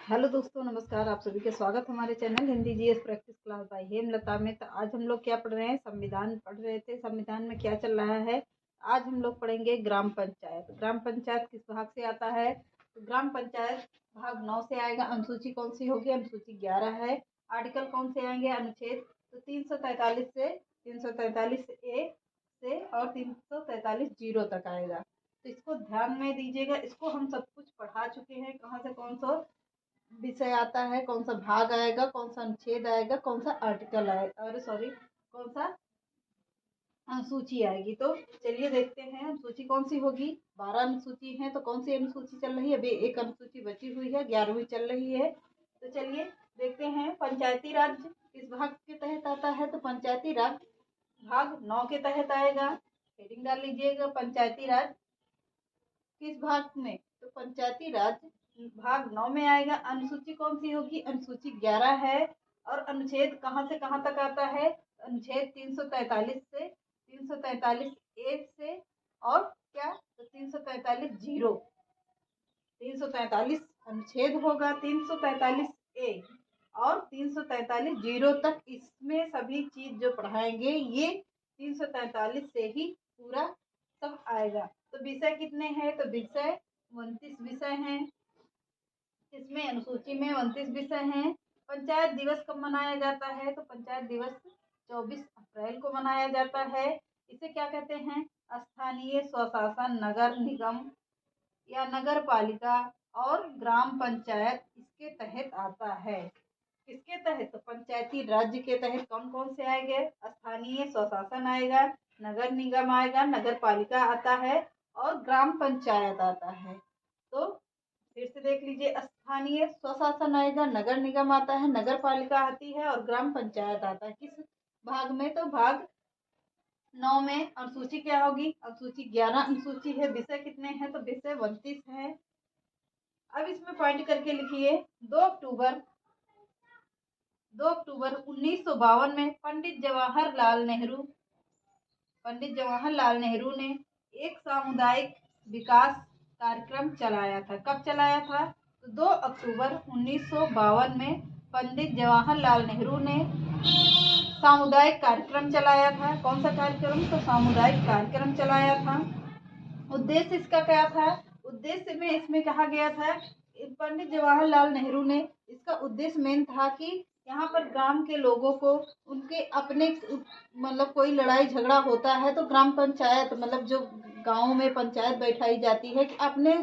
Hello दोस्तों, नमस्कार। आप सभी का स्वागत हमारे channel Hindi GS practice class by Hemlata में। तो आज हम लोग क्या पढ़ रहे हैं? संविधान पढ़ रहे थे। संविधान में क्या चल रहा है? आज हम लोग पढ़ेंगे ग्राम पंचायत। ग्राम पंचायत किस भाग से आता है? तो ग्राम पंचायत भाग 9 से आएगा। अनुसूची कौन सी होगी? अनुसूची 11 है। आर्टिकल कौन से आएंगे? अनुच्छेद तो 343 से 343 ए से और 343 जीरो तक आएगा। तो इसको ध्यान में दीजिएगा। इसको हम सब कुछ पढ़ा चुके हैं। कहाँ से कौन सा विषय आता है, कौन सा भाग आएगा, कौन सा अनुच्छेद आएगा, कौन सा आर्टिकल आएगा, अरे सॉरी, कौन सा अनुसूची आएगी। तो चलिए देखते हैं अनुसूची कौन सी होगी। 12 अनुसूची है, तो कौन सी अनुसूची चल रही है? अभी एक अनुसूची बची हुई है, 11वीं चल रही है। तो चलिए देखते हैं। पंचायती राज किस भाग के तहत आता है? तो पंचायती राज भाग 9 के तहत आएगा। हेडिंग डाल लीजिएगा, पंचायती राज किस भाग में? तो पंचायती राज भाग 9 में आएगा। अनुसूची कौन सी होगी? अनुसूची 11 है। और अनुच्छेद कहाँ से कहाँ तक आता है? अनुच्छेद 343 से 343 ए से और क्या? तो 343 जीरो। 343 अनुच्छेद होगा, 343 ए और 343 जीरो तक। इसमें सभी चीज जो पढ़ाएंगे ये 343 से ही पूरा सब आएगा। तो विषय कितने हैं? तो विषय 29 विषय हैं। इसमें अनुसूची में 29 विषय हैं। पंचायत दिवस कब मनाया जाता है? तो पंचायत दिवस 24 अप्रैल को मनाया जाता है। इसे क्या कहते हैं? स्थानीय स्वशासन नगर निगम या नगर पालिका और ग्राम पंचायत इसके तहत आता है। किसके तहत? तो पंचायती राज्य के तहत कौन कौन से आएंगे? स्थानीय स्वशासन आएगा, नगर निगम आएगा, नगर पालिका आता है और ग्राम पंचायत आता है। तो फिर से देख लीजिए, स्थानीय स्वशासन आएगा, नगर निगम आता है, नगर पालिका आती है और ग्राम पंचायत आता है। किस भाग में? तो भाग 9 में। अनुसूची क्या होगी? अनुसूची 11 अनुसूची है। विषय कितने हैं? तो विषय 29 है। अब इसमें पॉइंट करके लिखिए। 2 अक्टूबर 1952 में पंडित जवाहरलाल नेहरू ने एक सामुदायिक विकास कार्यक्रम चलाया था। कब चलाया था? तो 2 अक्टूबर 1952 में पंडित जवाहरलाल नेहरू ने सामुदायिक कार्यक्रम चलाया था। कौन सा कार्यक्रम? तो सामुदायिक कार्यक्रम चलाया था। उद्देश्य इसका क्या था? उद्देश्य में इसमें कहा गया था, पंडित जवाहरलाल नेहरू ने इसका उद्देश्य मेन था कि यहाँ पर ग्राम के लोगों को उनके अपने मतलब कोई लड़ाई झगड़ा होता है तो ग्राम पंचायत मतलब जो गांव में पंचायत बैठाई जाती है कि अपने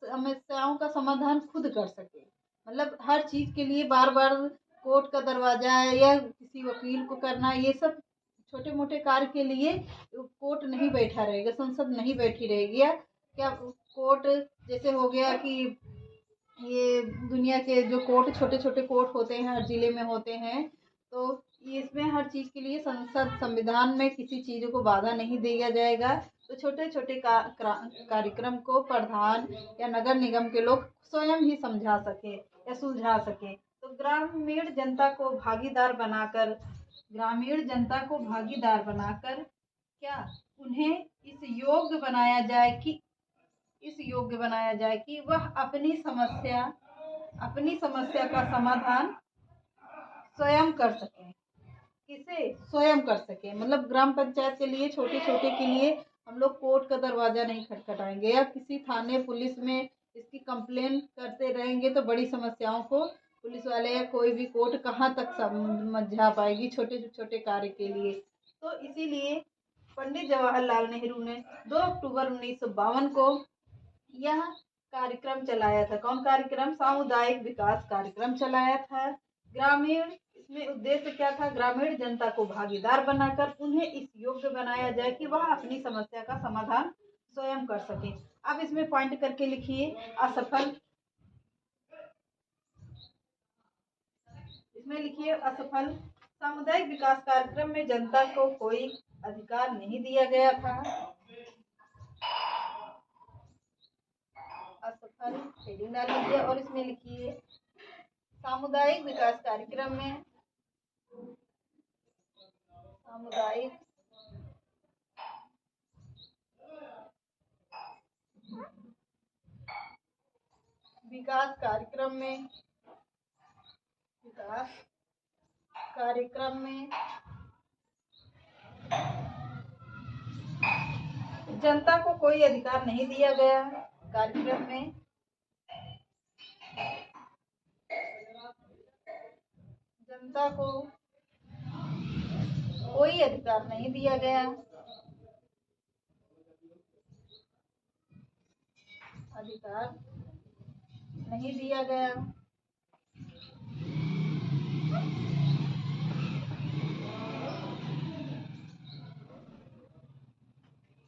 समस्याओं का समाधान खुद कर सके। मतलब हर चीज के लिए बार बार कोर्ट का दरवाजा है या किसी वकील को करना, ये सब छोटे मोटे कार्य के लिए कोर्ट नहीं बैठा रहेगा, संसद नहीं बैठी रहेगी। या क्या कोर्ट जैसे हो गया कि ये दुनिया के जो कोर्ट छोटे छोटे कोर्ट होते हैं हर जिले में होते हैं, तो इसमें हर चीज के लिए संसद संविधान में किसी चीज को बाधा नहीं दिया जाएगा। तो छोटे छोटे कार्यक्रम को प्रधान या नगर निगम के लोग स्वयं ही समझा सके या सुलझा सके। तो ग्रामीण जनता को भागीदार बनाकर क्या उन्हें इस योग्य बनाया जाए कि वह अपनी समस्या का समाधान स्वयं कर सके। किसे? स्वयं कर सके। मतलब ग्राम पंचायत के लिए छोटे छोटे के लिए हम लोग कोर्ट का दरवाजा नहीं खटखटाएंगे या किसी थाने पुलिस में इसकी कंप्लेन करते रहेंगे तो बड़ी समस्याओं को पुलिस वाले या कोई भी कोर्ट कहाँ तक समझा पाएगी छोटे छोटे कार्य के लिए। तो इसीलिए पंडित जवाहरलाल नेहरू ने 2 अक्टूबर 1952 को यह कार्यक्रम चलाया था। कौन कार्यक्रम? सामुदायिक विकास कार्यक्रम चलाया था। ग्रामीण इसमें उद्देश्य क्या था? ग्रामीण जनता को भागीदार बनाकर उन्हें इस योग्य बनाया जाए कि वह अपनी समस्या का समाधान स्वयं कर सके। अब इसमें पॉइंट करके लिखिए। असफल, इसमें लिखिए असफल। सामुदायिक विकास कार्यक्रम में जनता को कोई अधिकार नहीं दिया गया था। असफल हेडिंग डाल लीजिए और इसमें लिखिए सामुदायिक विकास कार्यक्रम में सामुदायिक विकास कार्यक्रम में विकास कार्यक्रम में जनता को कोई अधिकार नहीं दिया गया। कार्यक्रम में जनता को कोई अधिकार नहीं दिया गया। अधिकार नहीं दिया गया।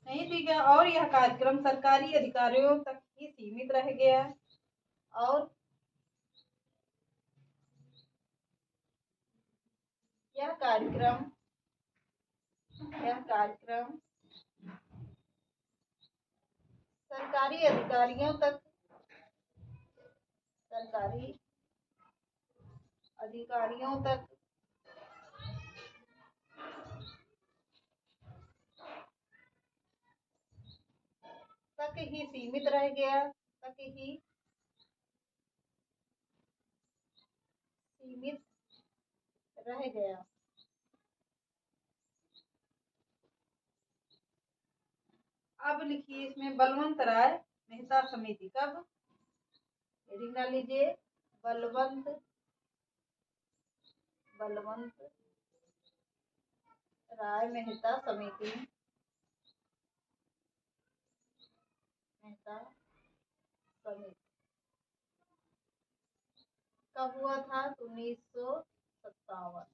नहीं दी गया और यह कार्यक्रम सरकारी अधिकारियों तक ही सीमित रह गया। और यह कार्यक्रम सरकारी अधिकारियों तक ही सीमित रह गया। अब लिखिए इसमें बलवंत राय मेहता समिति कब, हेडिंग डाल लीजिए बलवंत राय मेहता समिति कब हुआ था? 1957।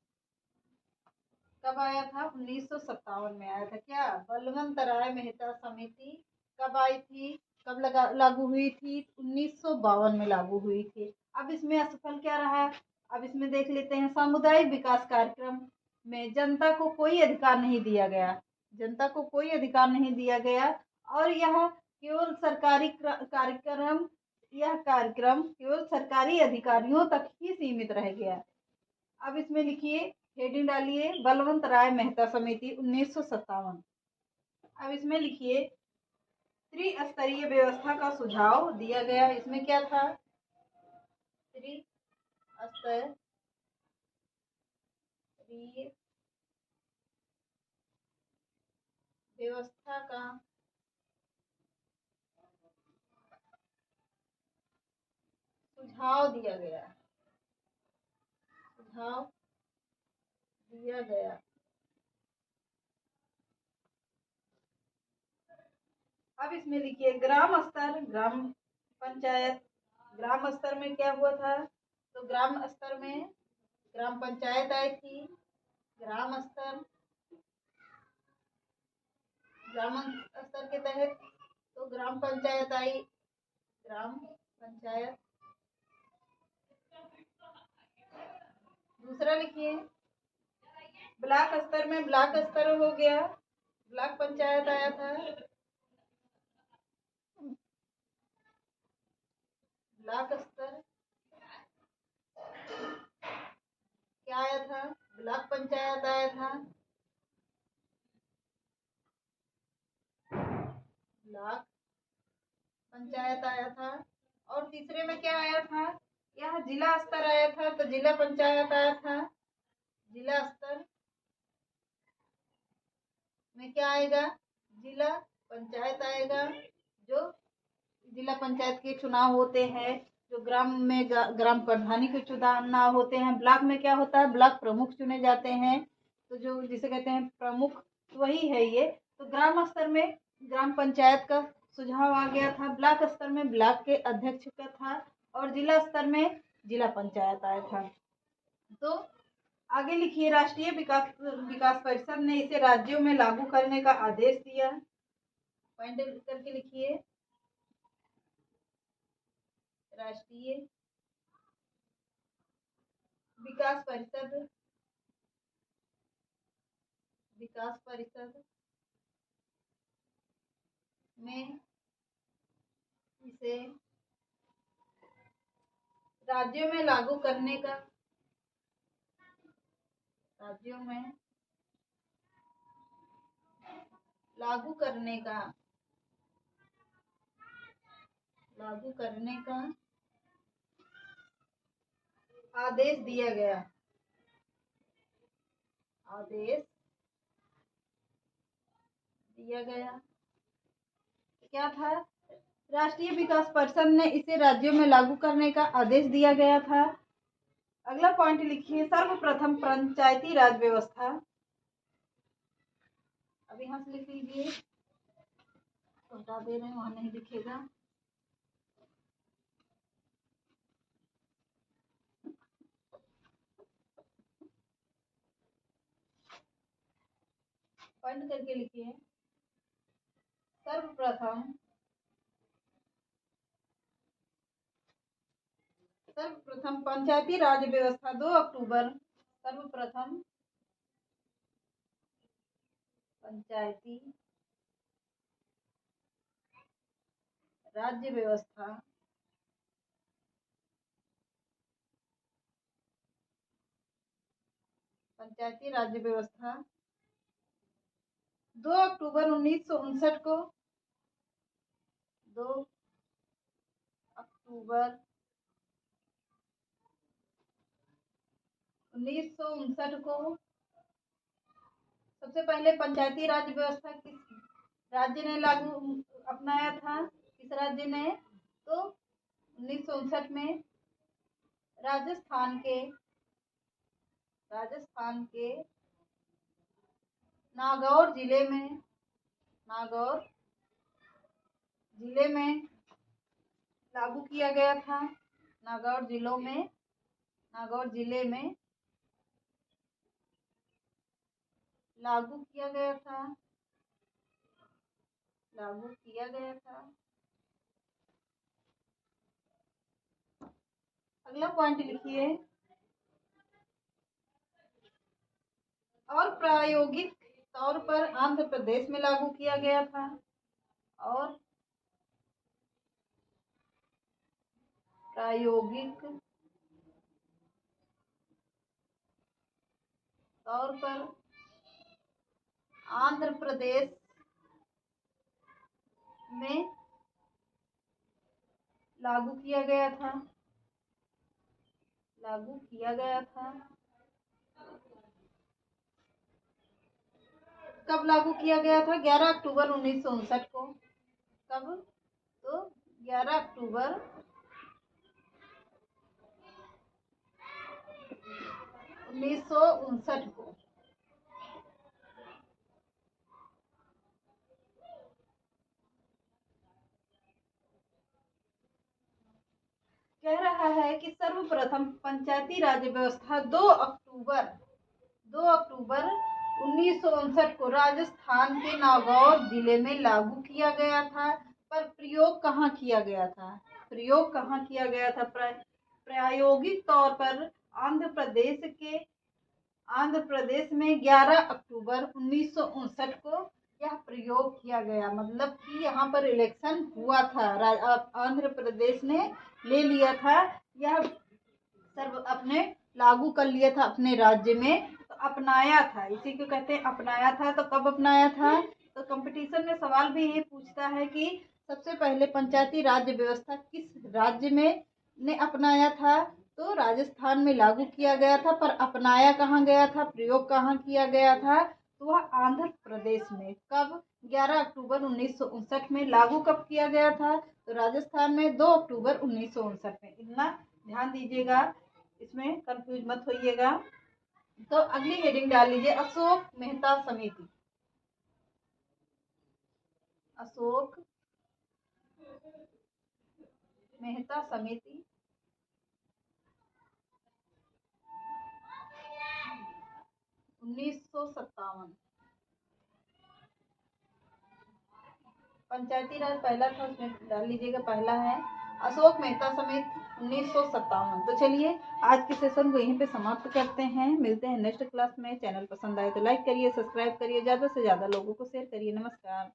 कब आया था? 1957 में आया था। क्या बलवंत राय मेहता समिति कब आई थी? कब लागू हुई थी? 1952 में लागू हुई थी। अब इसमें असफल क्या रहा? अब इसमें देख लेते हैं। सामुदायिक विकास कार्यक्रम में जनता को कोई अधिकार नहीं दिया गया। और यह केवल सरकारी कार्यक्रम केवल सरकारी अधिकारियों तक ही सीमित रह गया। अब इसमें लिखिए, हेडिंग डालिए बलवंत राय मेहता समिति 1957। अब इसमें लिखिए त्रिस्तरीय व्यवस्था का सुझाव दिया गया। इसमें क्या था? त्रिस्तरीय व्यवस्था का सुझाव दिया गया। अब इसमें लिखिए ग्राम पंचायत। ग्राम स्तर में क्या हुआ था? तो ग्राम स्तर में ग्राम पंचायत आई थी। ग्राम स्तर के तहत तो ग्राम पंचायत आई। दूसरा लिखिए ब्लॉक स्तर में हो गया, ब्लॉक पंचायत आया था। ब्लॉक स्तर क्या आया था? ब्लॉक पंचायत आया था। और तीसरे में क्या आया था? यह जिला स्तर आया था, तो जिला पंचायत आया था। जिला स्तर में क्या आएगा? जिला पंचायत आएगा। जो जिला पंचायत के चुनाव होते हैं, जो ग्राम प्रधानी के चुनाव होते हैं। ब्लॉक में क्या होता है? ब्लॉक प्रमुख चुने जाते हैं। तो जो जिसे कहते हैं प्रमुख, वही है ये। तो ग्राम स्तर में ग्राम पंचायत का सुझाव आ गया था। ब्लॉक स्तर में ब्लॉक के अध्यक्ष का था। और जिला स्तर में जिला पंचायत आया था। तो आगे लिखिए राष्ट्रीय विकास परिषद ने इसे राज्यों में लागू करने का आदेश दिया। पॉइंट करके लिखिए राष्ट्रीय विकास परिषद में इसे राज्यों में लागू करने का आदेश दिया गया, आदेश दिया गया। क्या था? राष्ट्रीय विकास परिषद ने इसे राज्यों में लागू करने का आदेश दिया गया था। अगला पॉइंट लिखिए, सर्वप्रथम पंचायती राज व्यवस्था। अब यहाँ से लिख लीजिए, हटा दे रहे हैं, वहां नहीं लिखेगा। पॉइंट करके लिखिए, सर्वप्रथम पंचायती राज व्यवस्था 2 अक्टूबर, सर्वप्रथम पंचायती राज्य व्यवस्था पंचायती राज्य व्यवस्था 2 अक्टूबर 1959 को, 2 अक्टूबर 1959 को सबसे पहले पंचायती राज व्यवस्था किस राज्य ने लागू अपनाया था? किस राज्य ने? तो 1959 में राजस्थान के नागौर जिले में लागू किया गया था। नागौर जिले में लागू किया गया था। अगला पॉइंट लिखिए, और प्रायोगिक तौर पर आंध्र प्रदेश में लागू किया गया था। और प्रायोगिक तौर पर आंध्र प्रदेश में लागू किया गया था। कब लागू किया गया था? 11 अक्टूबर 1959 को। कब? तो 11 अक्टूबर 1959 को। कह रहा है कि सर्वप्रथम पंचायती राज व्यवस्था 2 अक्टूबर 1959 को राजस्थान के नागौर जिले में लागू किया गया था। पर प्रयोग कहाँ किया गया था? प्रायोगिक तौर पर आंध्र प्रदेश में 11 अक्टूबर 1959 को यह प्रयोग किया गया। मतलब कि यहाँ पर इलेक्शन हुआ था, आंध्र प्रदेश ने ले लिया था, यह अपने लागू कर लिया था अपने राज्य में, तो अपनाया था, इसी को कहते हैं अपनाया था। तो कब अपनाया था? तो कंपटीशन में सवाल भी ये पूछता है कि सबसे पहले पंचायती राज्य व्यवस्था किस राज्य में ने अपनाया था? तो राजस्थान में लागू किया गया था। पर अपनाया कहाँ गया था, प्रयोग कहाँ किया गया था? तो वह आंध्र प्रदेश में। कब? 11 अक्टूबर 1959 में। लागू कब किया गया था? तो राजस्थान में 2 अक्टूबर 1959 में। इतना ध्यान दीजिएगा, इसमें कंफ्यूज मत होइएगा। तो अगली हेडिंग डाल लीजिए, अशोक मेहता समिति। अशोक मेहता समिति 1957। पंचायती राज पहला था, उसमें डाल लीजिएगा, पहला है अशोक मेहता समिति 1957। तो चलिए आज के सेशन को यहीं पे समाप्त करते हैं। मिलते हैं नेक्स्ट क्लास में। चैनल पसंद आए तो लाइक करिए, सब्सक्राइब करिए, ज़्यादा से ज़्यादा लोगों को शेयर करिए। नमस्कार।